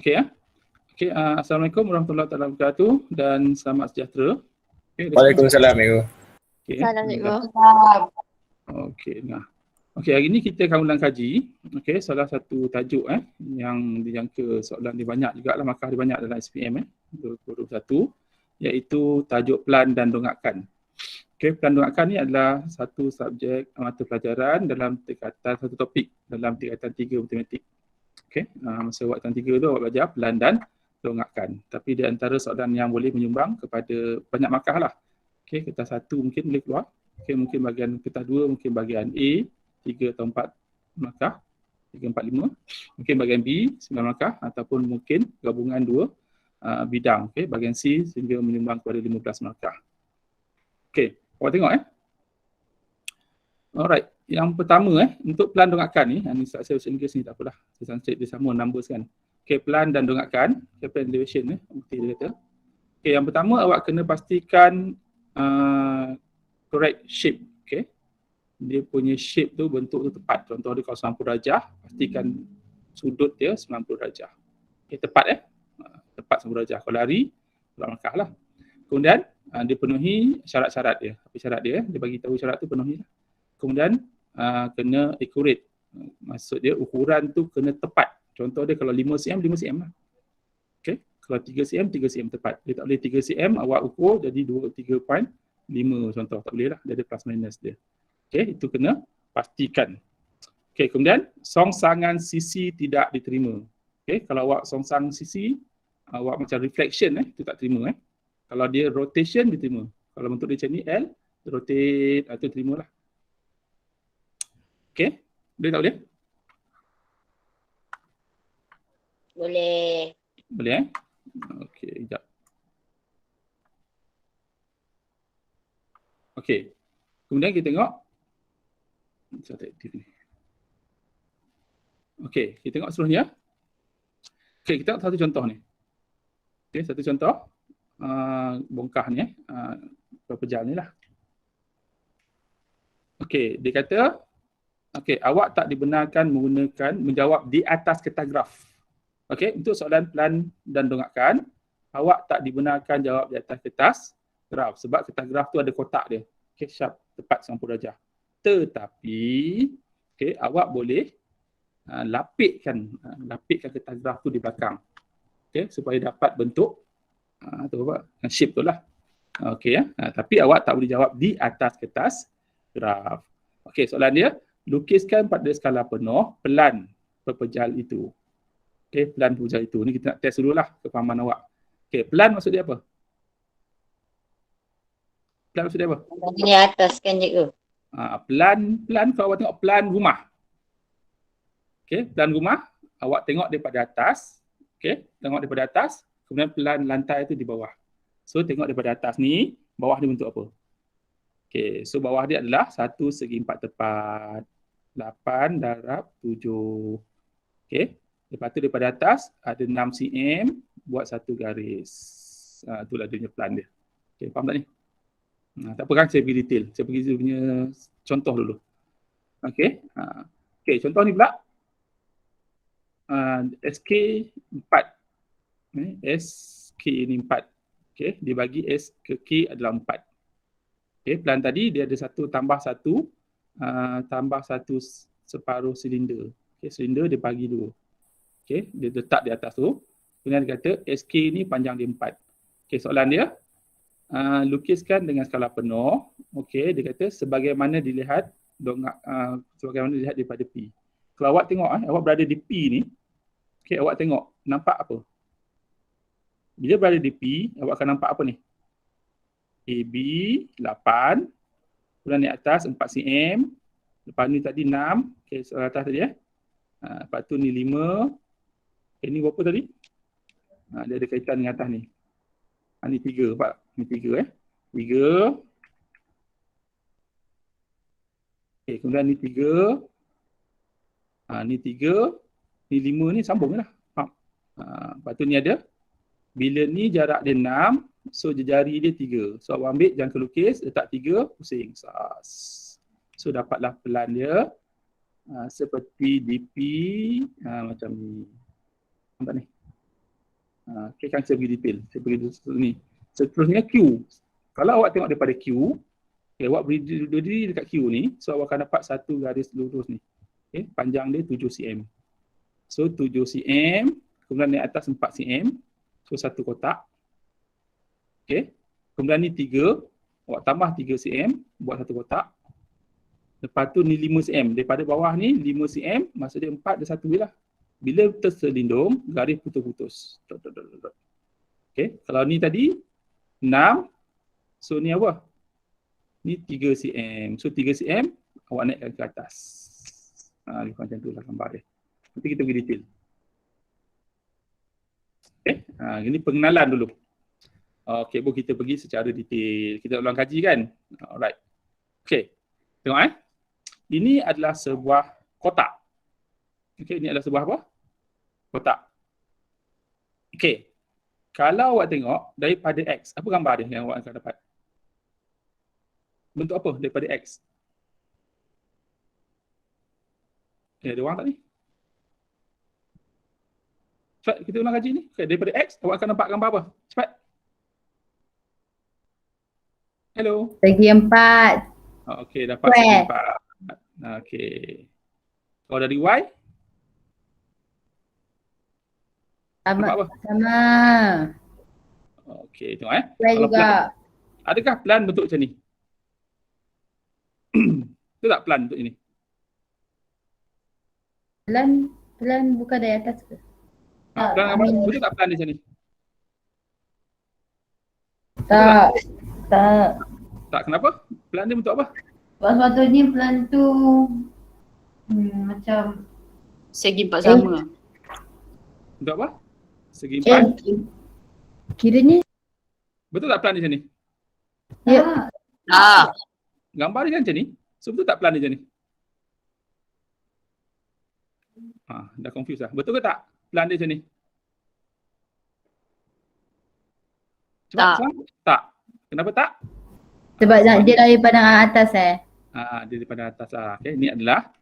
Okey ya. Okey, Assalamualaikum warahmatullahi wabarakatuh dan selamat sejahtera. Okey, Waalaikumsalam, Ibu. Okey. Salam cikgu. Okey, nah. Okey, hari ini kita akan ulang kaji. Okey, salah satu tajuk yang dijangka soalan dia banyak jugalah, markah dia banyak dalam SPM 2021, iaitu tajuk plan dan dongakkan. Okey, plan dongakkan ni adalah satu subjek mata pelajaran dalam tingkatan satu topik dalam tingkatan 3 matematik. Okey, masa waktu 3 tu awak belajar plan dan dongakkan. Tapi di antara soalan yang boleh menyumbang kepada banyak markah lah. Okey, kertas 1 mungkin boleh keluar. Okey, mungkin bahagian kertas 2 mungkin bahagian A 3 atau 4 markah, 3, 4, 5. Mungkin bahagian B 9 markah ataupun mungkin gabungan 2 bidang. Okey, bahagian C sehingga menyumbang kepada 15 markah. Okey, awak tengok Alright, yang pertama untuk plan dongakkan ni saya bahasa Inggeris ni tak apalah. Saya translate dia sama numbers kan. Okey, plan dan dongakkan, plan elevation bukti dia kata. Okey, yang pertama awak kena pastikan correct shape. Okey. Dia punya shape tu, bentuk tu tepat. Contoh dia kalau 90 darjah, pastikan sudut dia 90 darjah. Okey, tepat tepat 90 darjah. Kalau lari, keluar markah lah. Kemudian dia penuhi syarat-syarat dia. Apa syarat dia? Dia bagi tahu syarat tu penuhi lah. Kemudian kena accurate. Maksud dia ukuran tu kena tepat. Contoh dia kalau 5 cm, 5 cm lah. Okey. Kalau 3 cm, 3 cm tepat. Dia tak boleh 3 cm awak ukur jadi 3.5 contoh. Tak boleh lah. Dia ada plus minus dia. Okey, itu kena pastikan. Okey, kemudian songsangan sisi tidak diterima. Okey, kalau awak songsang sisi, awak macam reflection itu tak terima Kalau dia rotation diterima. Kalau bentuk dia macam ni L, rotate itu terimalah. Okey, boleh tak boleh? Boleh. Boleh Okey, sekejap. Okey. Kemudian kita tengok saya tak aktif ni. Okey, kita tengok seterusnya. Okey, kita tengok satu contoh ni. Okey, satu contoh bongkah ni pepejal ni lah. Okey, dia kata awak tak dibenarkan menjawab di atas kertas graf. Okey, untuk soalan plan dan dongakkan, awak tak dibenarkan jawab di atas kertas graf sebab kertas graf tu ada kotak dia. Okey, sharp, tepat 90 darjah. Tetapi awak boleh lapikkan kertas graf tu di belakang. Okey, supaya dapat bentuk shape tu lah. Okey tapi awak tak boleh jawab di atas kertas graf. Okey, soalan dia, lukiskan pada skala penuh pelan pepejal itu. Okey, pelan pepejal itu. Ni kita nak test dululah kefahaman awak. Okey, pelan maksud dia apa? Pelan maksud dia apa? Di atas kan cikgu. Pelan kalau awak tengok pelan rumah. Okey, pelan rumah awak tengok daripada atas. Okey, tengok daripada atas, kemudian pelan lantai tu di bawah. So tengok daripada atas ni, bawah ni bentuk apa? Okey, so bawah dia adalah 1 segi 4 tepat. 8 darab 7. Okey, lepas tu daripada atas ada 6 cm, buat satu garis. Itulah dia punya plan dia. Okey, faham tak ni? Tak apa kan saya pergi detail. Saya pergi dia punya contoh dulu. Okey. Okey, contoh ni pula. SK 4. SK ni 4. Okey, dibagi S ke K adalah 4. Okey, plan tadi dia ada 1 tambah 1 tambah 1 separuh silinder. Okey, silinder dia bagi 2. Okey, dia letak di atas tu. Kemudian dia kata SK ni panjang dia 4. Okey, soalan dia lukiskan dengan skala penuh. Okey, dia kata sebagaimana dilihat daripada P. Kalau awak tengok awak berada di P ni, okey, awak tengok nampak apa? Bila berada di P, awak akan nampak apa ni? AB 8, kemudian naik atas 4 cm, lepas ni tadi 6, okey, soal atas tadi lepas tu ni 5, ni berapa tadi? Dia ada kaitan dengan atas ni. Ni 3, Pak. Ni 3 3. Okey, kemudian ni 3. Ni 3, ni 5 ni sambung lah. Lepas tu ni ada, bila ni jarak dia 6, so jari dia 3. So awak ambil jangka lukis, letak 3, pusing. So dapatlah pelan dia seperti DP macam ni. Nampak ni? Okay, kan saya pergi detail. Saya pergi ni. Seterusnya Q. Kalau awak tengok daripada Q, okay, awak berdiri dekat Q ni, so awak akan dapat satu garis lurus ni. Okay, panjang dia 7 cm. So 7 cm, kemudian naik atas 4 cm. So satu kotak. Okay. Kemudian ni 3, awak tambah 3 cm, buat satu kotak. Lepas tu ni 5 cm. Daripada bawah ni 5 cm, maksud dia 4 dia satu je lah. Bila terselindung, garis putus-putus. Okay. Kalau ni tadi 6, so ni apa? Ni 3 cm. So 3 cm, awak naikkan ke atas. Macam tu lah gambar dia. Nanti kita pergi detail. Okay. Ini pengenalan dulu. Okay, baru kita pergi secara detail. Kita ulang kaji kan? Alright. Okay. Tengok Ini adalah sebuah kotak. Okay, ini adalah sebuah apa? Kotak. Okay. Kalau awak tengok daripada X, apa gambar dia yang awak akan dapat? Bentuk apa daripada X? Ada orang tak ni? Cepat, kita ulang kaji ni. Okay, daripada X, awak akan nampak gambar apa? Cepat. Hello. Segi 4. Okay, dapat segi 4. Okay. Kalau dari Y? Sama. Okay, tengok Y juga. Plan, adakah plan bentuk macam ni? Itu tak plan bentuk ini? Plan bukan dari atas ke? Plan apa? Betul tak plan di sini? Tak, kenapa? Plan dia bentuk apa? Sepatutnya plan tu macam Segi 4 sama. Bentuk apa? Segi 4. Kiranya Betul tak plan di sini? ya. Gambar dia kan macam ni. So betul tak plan dia macam ni? Dah confuse lah. Betul ke tak plan dia macam ni? Tak. Kenapa tak? Sebab dia dari pandangan atas Dia daripada atas lah. Okay, ni adalah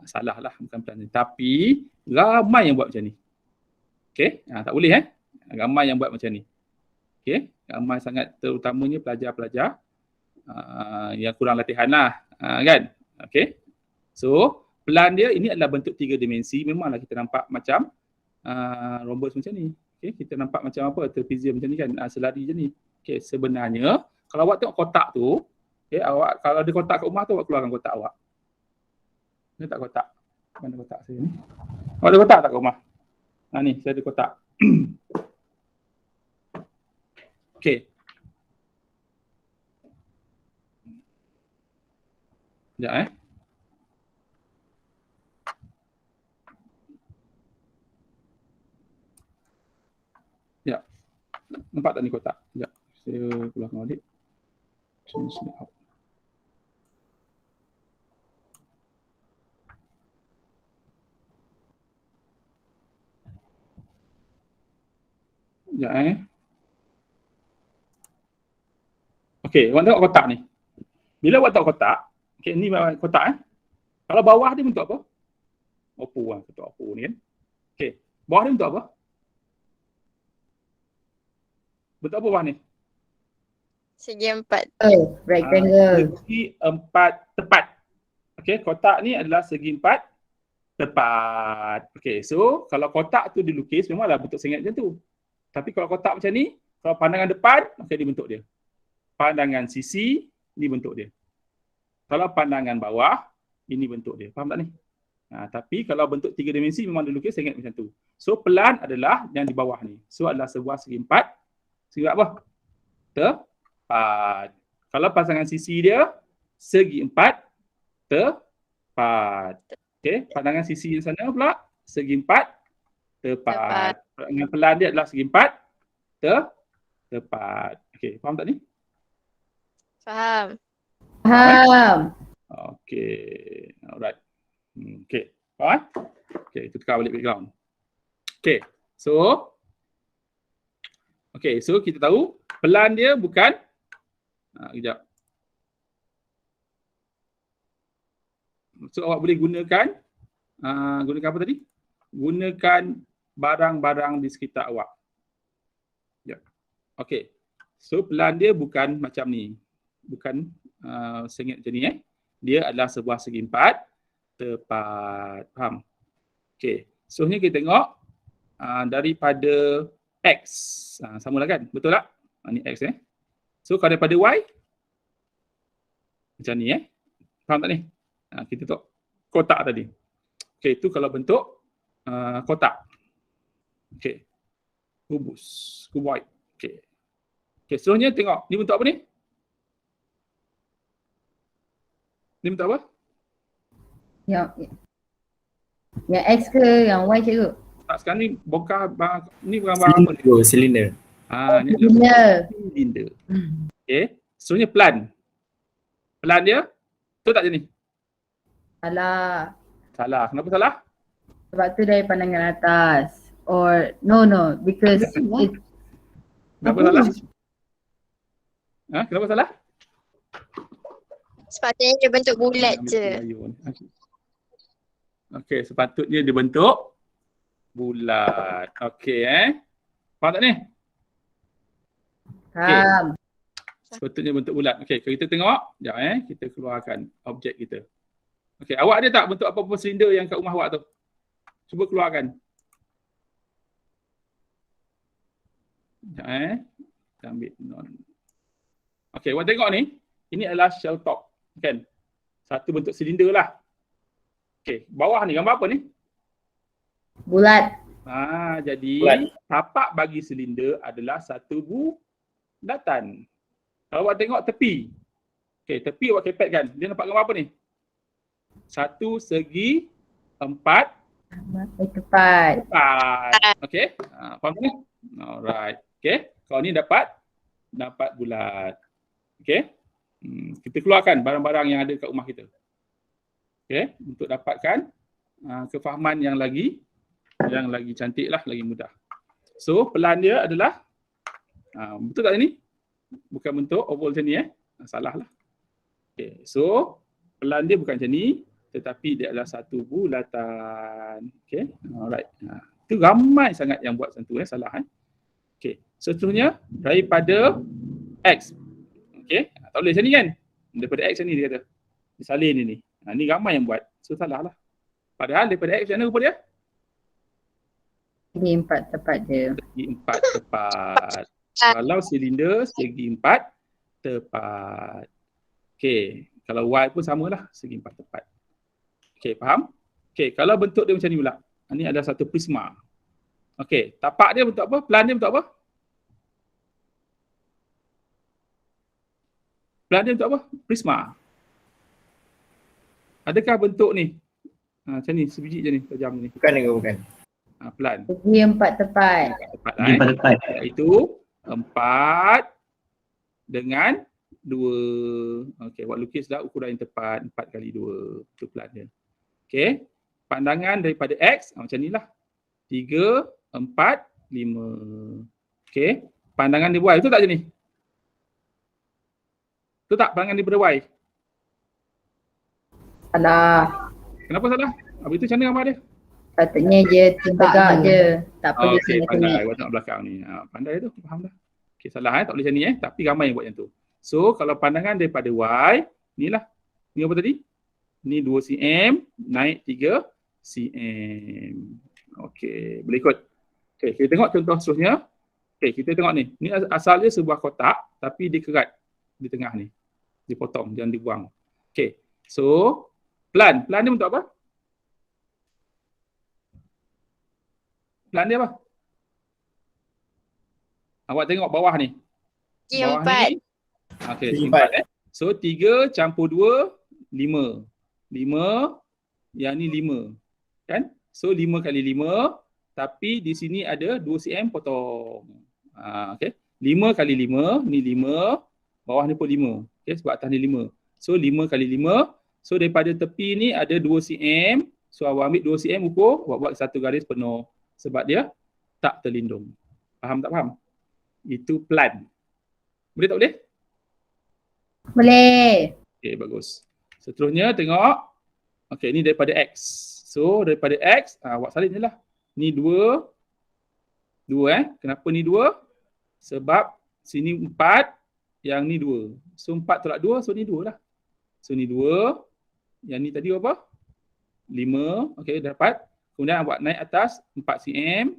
salah lah, bukan plan ni. Tapi ramai yang buat macam ni. Okay, tak boleh ramai yang buat macam ni. Okay, ramai sangat, terutamanya pelajar-pelajar yang kurang latihan lah, kan? Okay, so plan dia ini adalah bentuk 3 dimensi. Memanglah kita nampak macam rhombus macam ni. Okay, kita nampak macam apa, trapezium macam ni kan, selari macam ni. Okay, sebenarnya kalau awak tengok kotak tu, okay, awak kalau ada kotak kat rumah tu, awak keluarkan kotak awak. Ada tak kotak? Mana kotak saya ni? Awak ada kotak tak kat rumah? Ni, saya ada kotak. Okay. Sekejap Sekejap. Nampak tak ni kotak? Sekejap. Saya keluarkan balik. Translate out. Sekejap Okey, awak tengok kotak ni. Bila awak tengok kotak, okey, ni kotak Kalau bawah dia bentuk apa? Oppo lah, bentuk Oppo ni kan. Okey, bawah dia bentuk apa? Bentuk apa bawah ni? Segi 4. rectangle. Segi 4 tepat. Okey, kotak ni adalah segi 4 tepat. Okey, so kalau kotak tu dilukis memanglah bentuk sengit macam tu. Tapi kalau kotak macam ni, kalau pandangan depan, okey, dia bentuk dia. Pandangan sisi, ni bentuk dia. Kalau pandangan bawah, ini bentuk dia. Faham tak ni? Tapi kalau bentuk 3 dimensi memang dilukis sengit macam tu. So pelan adalah yang di bawah ni. So adalah sebuah segi 4. Segi apa? Tepat. Kalau pasangan sisi dia, segi 4 tepat. Okey, pandangan sisi yang sana pula, segi 4 tepat. Dengan pelan dia adalah segi 4 tepat. Okey, faham tak ni? Faham. Okey. Alright. Okey. Faham? Okey, kita tukar balik background. Okey. So kita tahu pelan dia bukan kejap. So awak boleh gunakan apa tadi? Gunakan barang-barang di sekitar awak. Okey. So pelan dia bukan macam ni. Bukan sengit macam ni Dia adalah sebuah segi empat tepat. Faham? Okey. Seterusnya kita tengok daripada X. Samalah kan? Betul tak? Ni X So kalau daripada Y macam ni Faham tak ni? Kita tengok kotak tadi. Okey, itu kalau bentuk kotak. Okey. Kubus, kuboid. Okey. Okey, seterusnya tengok. Ni bentuk apa ni? Ni bentuk apa? Yang X ke yang Y cikgu? Tak, sekarang ni bongkar ni gambar apa ni? Silinder. Ni Silinder. silinder. Okey. Seterusnya pelan. Pelan dia betul tak je ni? Salah. Kenapa salah? Sebab tu dari pandangan atas. Or no, because Kenapa salah? Kenapa salah? Sepatutnya dia bentuk bulat je. Okey, sepatutnya dia bentuk bulat. Okey Faham tak ni? faham. Sepatutnya bentuk bulat. Okey, kalau kita tengok, sekejap kita keluarkan objek kita. Okey, awak ada tak bentuk apa-apa silinder yang kat rumah awak tu? Cuba keluarkan. Sekejap kita ambil non. Okey, awak tengok ni, ini adalah shell top, kan? Satu bentuk silinder lah. Okey, bawah ni gambar apa ni? Bulat. Jadi Bulat. tapak bagi silinder adalah satu bulatan. Kalau awak tengok tepi. Okey, tepi awak kepetkan. Dia nampak gambar apa ni? Satu segi empat Tepat. Okey. Faham tak ni? Alright. Okey. Kalau ni dapat bulat. Okey. Kita keluarkan barang-barang yang ada kat rumah kita. Okey, untuk dapatkan kefahaman yang lagi cantik lah, lagi mudah. So, pelan dia adalah betul tak ni? Bukan bentuk oval macam ni salah lah. Okey, so pelan dia bukan macam ni, tetapi dia adalah satu bulatan. Okey, alright. Itu ramai sangat yang buat macam tu salah Okey, seterusnya daripada X. Okey, tak boleh macam ni kan? Daripada X macam ni dia kata. Disalin ni. Ni ramai yang buat. So salah lah. Padahal daripada X macam mana rupa dia? Segi empat tepat je. Segi empat tepat. Kalau silinder segi empat tepat. Okey, kalau Y pun samalah, segi empat tepat. Okey, faham? Okey, kalau bentuk dia macam ni pula. Ini ada satu prisma. Okey, tapak dia bentuk apa? Pelan dia bentuk apa? Pelan dia bentuk apa? Prisma. Adakah bentuk ni? Macam ni, sebiji je ni, tajam ni. Bukan. Pelan. Segi empat tepat. Tepat lah Tepat. Iaitu 4 dengan 2. Okey, buat lukislah ukuran yang tepat 4 kali 2. Itu pelan dia. Okey, pandangan daripada X macam ni lah. 3, 4, 5. Okey, pandangan dia Y. Betul tak je ni? Betul tak pandangan daripada Y? Salah. Kenapa salah? Habis itu macam mana gambar dia? Patutnya dia tegak je. Tak perlu Okey, sini-sini. pandai. Buat tengok belakang ni. Pandai tu, faham dah. Okey, salah tak boleh macam ni tapi ramai yang buat macam tu. So, kalau pandangan daripada Y, inilah. Ni apa tadi? Ni 2 cm, naik 3 cm. Okey, boleh ikut. Okey, kita tengok contoh seterusnya. Okey, kita tengok ni. Ni asalnya sebuah kotak tapi dikerat di tengah ni. Dipotong, jangan dibuang. Okey, so pelan. Pelan dia untuk apa? Pelan dia apa? Awak tengok bawah ni. Segi Bawah empat. ni. Okey, Segi segi empat So 3 campur 2, 5. 5, yang ni 5. Kan? So 5 kali 5, tapi di sini ada 2 cm potong. Okey. 5 kali 5, ni 5. Bawah ni pun 5. Okey, sebab atas ni 5. So 5 kali 5. So daripada tepi ni ada 2 cm. So awak ambil 2 cm ukur, awak buat satu garis penuh. Sebab dia tak terlindung. Faham tak faham? Itu pelan. Boleh tak boleh? Boleh. Okey, bagus. Seterusnya tengok. Okey, ni daripada X. So daripada X, awak salin je lah. Ni 2. 2 Kenapa ni 2? Sebab Sini 4, yang ni 2. So 4 tolak 2, so ni 2 lah. So ni 2, yang ni tadi apa? 5, okey dapat. Kemudian awak naik atas 4 cm.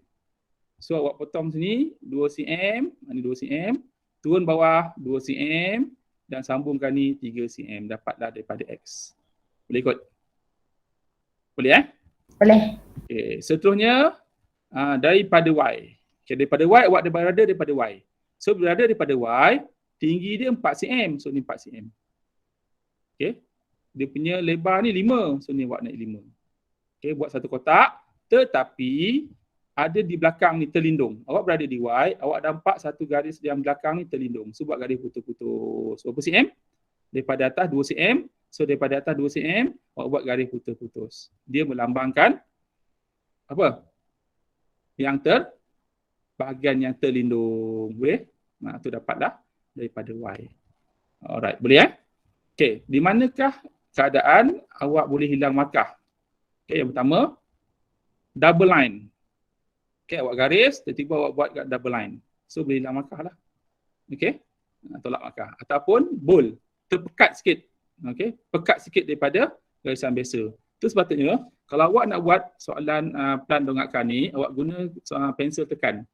So awak potong sini 2 cm, ni 2 cm. Turun bawah 2 cm dan sambungkan ni 3 cm. Dapatlah daripada X. Boleh ikut? Boleh Boleh. Okey, seterusnya daripada Y. Okey, daripada Y awak berada daripada Y. So berada daripada Y, tinggi dia 4 cm. So ni 4 cm. Okey. Dia punya lebar ni 5. So ni awak naik 5. Okey, buat satu kotak, tetapi ada di belakang ni terlindung. Awak berada di Y, awak nampak satu garis yang belakang ni terlindung. So buat garis putus-putus. Berapa cm? Daripada atas 2 cm. So daripada atas 2 cm, awak buat garis putus-putus. Dia melambangkan apa? Yang bahagian yang terlindung. Boleh? Tu dapatlah daripada Y. Alright, boleh Okey, di manakah keadaan awak boleh hilang markah? Okey, yang pertama, double line. Okey, awak garis, tiba-tiba awak buat double line. So boleh hilang markah lah. Okey, tolak markah. Ataupun bold, terpekat sikit. Okey, pekat sikit daripada garisan biasa. Itu sepatutnya, kalau awak nak buat soalan plan dongakkan ni, awak guna pensel tekan.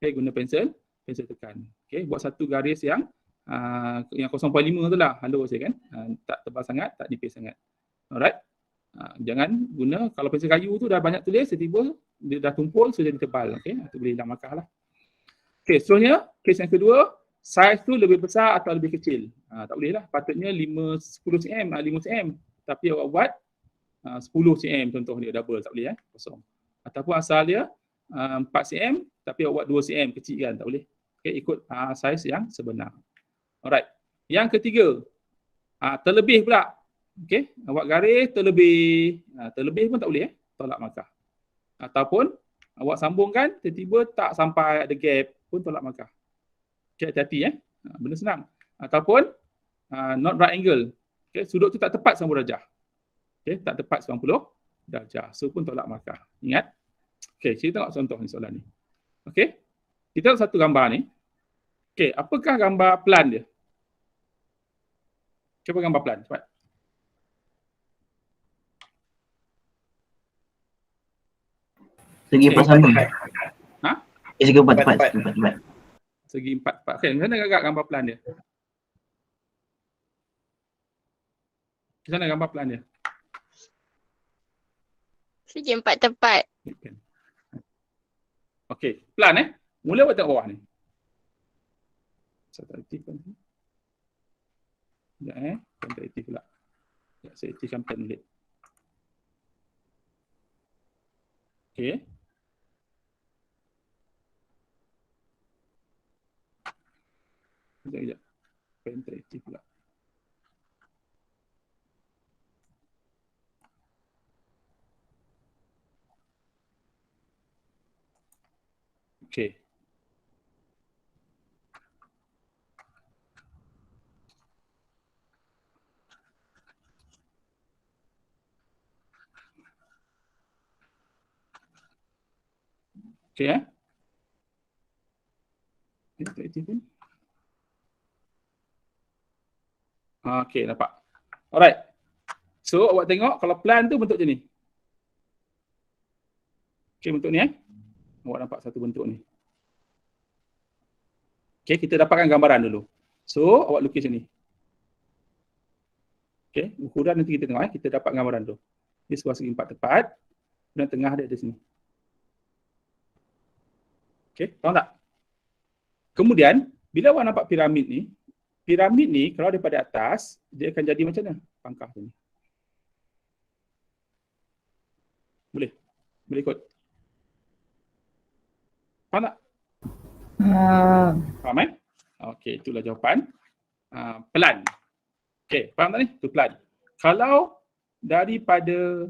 Okey, guna pensel tekan. Okey, buat satu garis yang 0.5 tu lah, halus je kan. Tak tebal sangat, tak nipis sangat. Alright. Jangan guna, kalau pensel kayu tu dah banyak tulis, tiba-tiba dia dah tumpul, so jadi tebal. Okey, itu boleh hilang markah lah. Okey, seterusnya, kes yang kedua, saiz tu lebih besar atau lebih kecil. Tak boleh lah, patutnya 10 cm, 5 cm. Tapi awak buat 10 cm contoh dia, double, tak boleh kosong. Ataupun asal dia 4 cm, tapi awak buat 2 cm, kecil kan, tak boleh. Okey, ikut saiz yang sebenar. Alright. Yang ketiga, terlebih pula. Okey, awak garis terlebih. Terlebih pun tak boleh tolak markah. Ataupun awak sambungkan, tiba-tiba tak sampai ada gap pun tolak markah. Okey, hati-hati benda senang. Ataupun not right angle. Okey, sudut tu tak tepat 90 darjah. Okey, tak tepat 90 darjah. So pun tolak markah. Ingat? Okey, kita tengok contoh ni soalan ni. Okey. Kita ada satu gambar ni. Okey, apakah gambar plan dia? Cuba gambar plan, cepat. Segi 4 sama. Segi 4 tepat. Segi 4 tepat. Okey, macam mana agak gambar plan dia? Macam mana gambar plan dia? Segi 4 tepat. Okey, plan Mula buat tengok bawah ni. Saya tak aktifkan. Sekejap Kan tak aktif pula. Sekejap, saya aktifkan plan balik. Okey. Sekejap. Plan tak aktif pula. Okey. Okey tak aktif pun. Okey, nampak. Alright. So awak tengok kalau plan tu bentuk macam ni. Okey, bentuk ni Awak nampak satu bentuk ni. Okey, kita dapatkan gambaran dulu. So awak lukis ni. Okey, ukuran nanti kita tengok kita dapat gambaran tu. Dia sebuah segi 4 tepat dan tengah dia ada sini. Okey, faham tak? Kemudian, bila awak nampak piramid ni kalau daripada atas, dia akan jadi macam mana? Pangkah tu ni. Boleh? Boleh ikut? Faham tak? Faham Okey, itulah jawapan. Plan. Okey, faham tak ni? Itu plan. Kalau daripada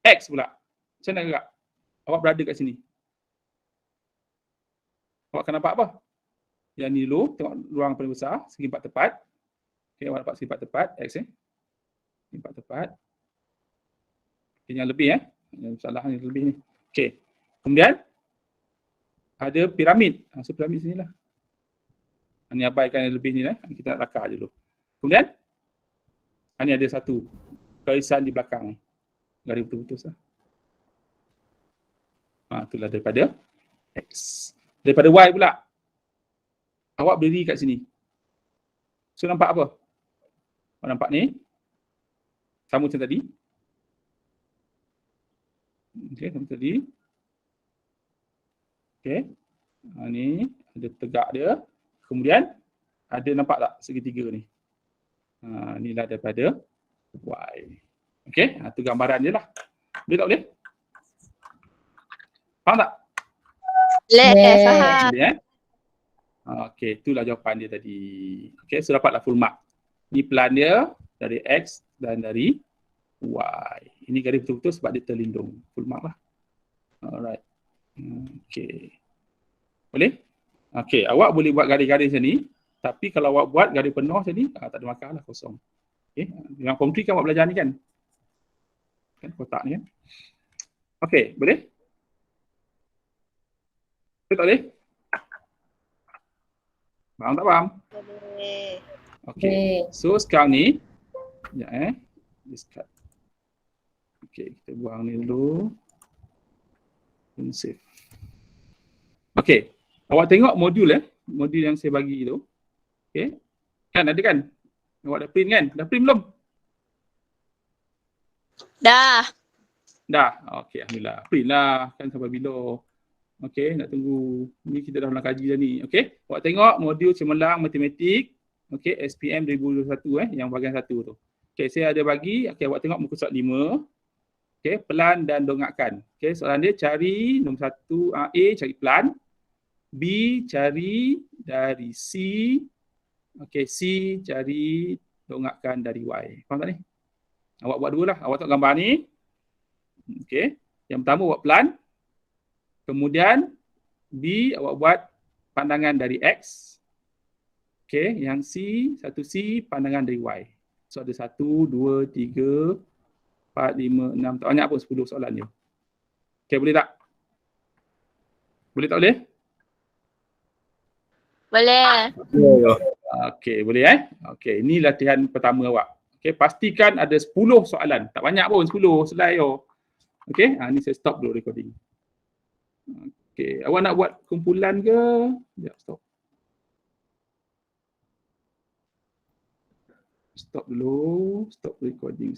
X pula, macam mana agak? Awak berada kat sini. Awak akan nampak apa? Yang ni dulu, tengok ruang paling besar, segi 4 tepat. Okey, awak dapat segi 4 tepat, X segi 4 tepat. Okay, yang lebih yang salah yang lebih ni. Okey. Kemudian ada piramid. So piramid sini lah. Ini abaikan yang lebih ni lah. Kita nak lakar dulu. Kemudian, ini ada satu garisan di belakang. Garis putus-putus lah. Itulah daripada X. Daripada Y pula. Awak berdiri kat sini. So nampak apa? Awak nampak ni? Sama macam tadi. Okey, sama tadi. Okey. Ni ada tegak dia. Kemudian ada nampak tak segitiga ni? Inilah daripada Y. Okey, itu gambaran je lah. Boleh tak boleh? Faham tak? Boleh, faham. Boleh Okey, itulah jawapan dia tadi. Okey, so dapatlah full mark. Ni plan dia dari X dan dari Y. Ini garis betul-betul sebab dia terlindung. Full mark lah. Alright. Okey. Boleh? Okey, awak boleh buat garis-garis macam ni. Tapi kalau awak buat garis penuh macam ni, tak ada masalah, kosong. Okey, dengan form 3 kan awak belajar ni kan? Kan kotak ni kan? Okey, boleh? Boleh tak boleh? Faham tak faham? Boleh. Okey. So sekarang ni, sekejap discard. Okey, kita buang ni dulu. Dan save. Okey. Awak tengok modul modul yang saya bagi tu. Okey. Kan ada kan? Awak dah print kan? Dah print belum? Dah. Dah. Okey, alhamdulillah. Print lah kan sampai bila. Okey, nak tunggu. Ni kita dah nak kaji dah ni. Okey. Awak tengok modul cemerlang matematik. Okey, SPM 2021 yang bahagian 1 tu. Okey, saya ada bagi. Okey, awak tengok muka surat 5. Okey, pelan dan dongakkan. Okey, soalan dia cari nombor 1 A cari pelan. B cari dari C. Okey, C cari dongakkan dari Y. Faham tak ni? Awak buat dua lah. Awak tengok gambar ni. Okey, yang pertama buat pelan. Kemudian B awak buat pandangan dari X. Okey, yang C, satu C pandangan dari Y. So ada 1, 2, 3, 4, 5, 6, tak banyak pun 10 soalan je. Okey, boleh tak? Boleh tak boleh? Boleh. Okey, boleh Okey, ini latihan pertama awak. Okey, pastikan ada 10 soalan. Tak banyak pun 10 slide yo. Okey, ni saya stop dulu recording. Okey, awak nak buat kumpulan ke? Sekejap, stop. Stop dulu, stop recording.